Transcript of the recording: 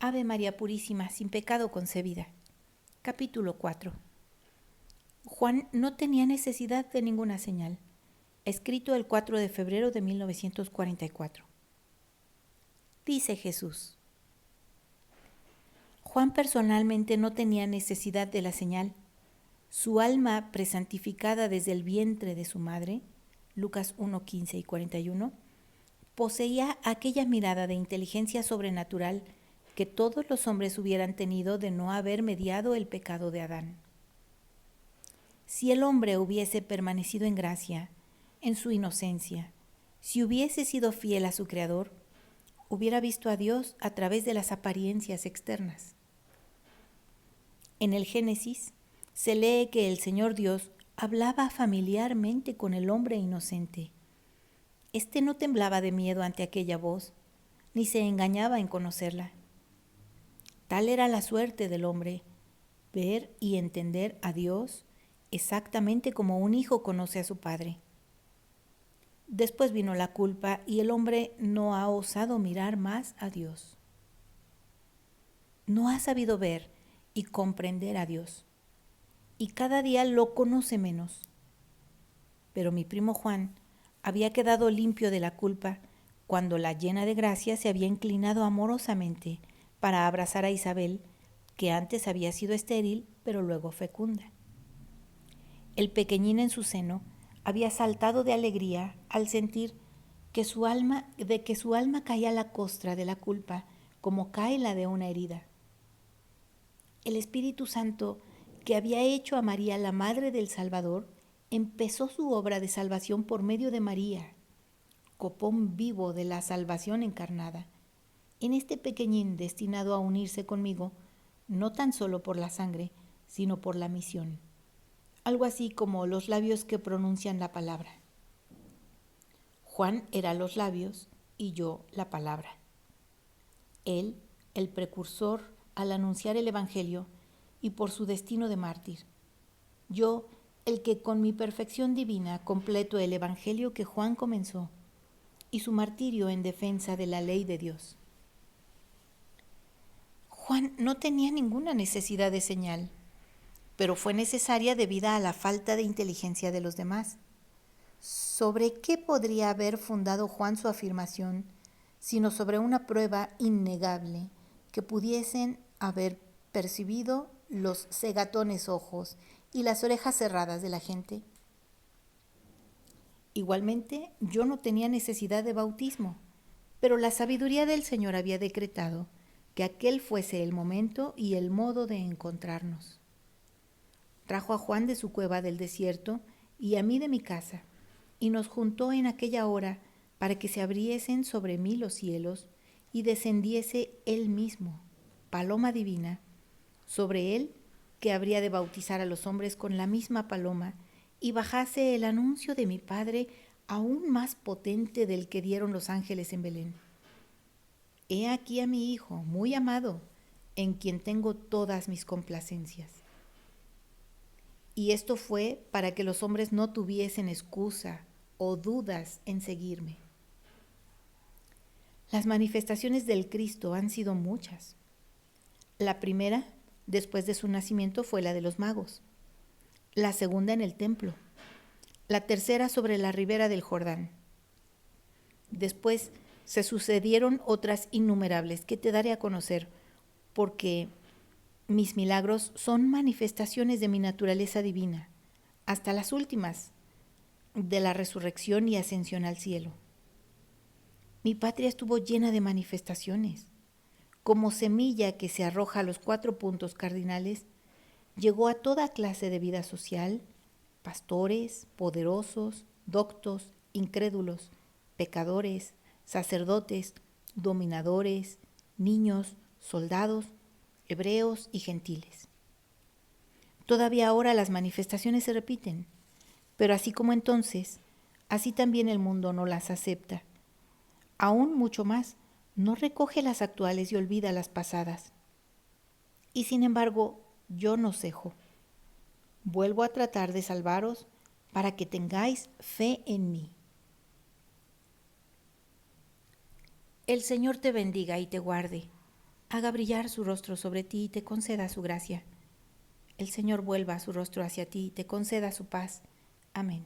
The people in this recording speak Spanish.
Ave María Purísima, sin pecado concebida. Capítulo 4. Juan no tenía necesidad de ninguna señal. Escrito el 4 de febrero de 1944. Dice Jesús: Juan personalmente no tenía necesidad de la señal. Su alma, presantificada desde el vientre de su madre, Lucas 1, 15 y 41, poseía aquella mirada de inteligencia sobrenatural que todos los hombres hubieran tenido de no haber mediado el pecado de Adán. Si el hombre hubiese permanecido en gracia, en su inocencia, si hubiese sido fiel a su Creador, hubiera visto a Dios a través de las apariencias externas. En el Génesis se lee que el Señor Dios hablaba familiarmente con el hombre inocente. Este no temblaba de miedo ante aquella voz, ni se engañaba en conocerla. Tal era la suerte del hombre, ver y entender a Dios exactamente como un hijo conoce a su padre. Después vino la culpa y el hombre no ha osado mirar más a Dios. No ha sabido ver y comprender a Dios, y cada día lo conoce menos. Pero mi primo Juan había quedado limpio de la culpa cuando la llena de gracia se había inclinado amorosamente para abrazar a Isabel, que antes había sido estéril, pero luego fecunda. El pequeñín en su seno había saltado de alegría al sentir que su alma caía a la costra de la culpa, como cae la de una herida. El Espíritu Santo, que había hecho a María la madre del Salvador, empezó su obra de salvación por medio de María, copón vivo de la salvación encarnada, en este pequeñín destinado a unirse conmigo, no tan solo por la sangre, sino por la misión. Algo así como los labios que pronuncian la palabra. Juan era los labios y yo la palabra. Él, el precursor al anunciar el Evangelio y por su destino de mártir. Yo, el que con mi perfección divina completo el Evangelio que Juan comenzó y su martirio en defensa de la ley de Dios. Juan no tenía ninguna necesidad de señal, pero fue necesaria debido a la falta de inteligencia de los demás. ¿Sobre qué podría haber fundado Juan su afirmación, sino sobre una prueba innegable que pudiesen haber percibido los cegatones ojos y las orejas cerradas de la gente? Igualmente, yo no tenía necesidad de bautismo, pero la sabiduría del Señor había decretado que aquel fuese el momento y el modo de encontrarnos. Trajo a Juan de su cueva del desierto y a mí de mi casa, y nos juntó en aquella hora para que se abriesen sobre mí los cielos y descendiese él mismo, paloma divina, sobre él que habría de bautizar a los hombres con la misma paloma, y bajase el anuncio de mi Padre aún más potente del que dieron los ángeles en Belén. He aquí a mi Hijo, muy amado, en quien tengo todas mis complacencias. Y esto fue para que los hombres no tuviesen excusa o dudas en seguirme. Las manifestaciones del Cristo han sido muchas. La primera, después de su nacimiento, fue la de los magos. La segunda en el templo. La tercera sobre la ribera del Jordán. Después se sucedieron otras innumerables que te daré a conocer, porque mis milagros son manifestaciones de mi naturaleza divina, hasta las últimas, de la resurrección y ascensión al cielo. Mi patria estuvo llena de manifestaciones. Como semilla que se arroja a los 4 puntos cardinales, llegó a toda clase de vida social, pastores, poderosos, doctos, incrédulos, pecadores, sacerdotes, dominadores, niños, soldados, hebreos y gentiles. Todavía ahora las manifestaciones se repiten, pero así como entonces, así también el mundo no las acepta. Aún mucho más, no recoge las actuales y olvida las pasadas. Y sin embargo, yo no cejo. Vuelvo a tratar de salvaros para que tengáis fe en mí. El Señor te bendiga y te guarde. haga brillar su rostro sobre ti y te conceda su gracia. El Señor vuelva su rostro hacia ti y te conceda su paz. Amén.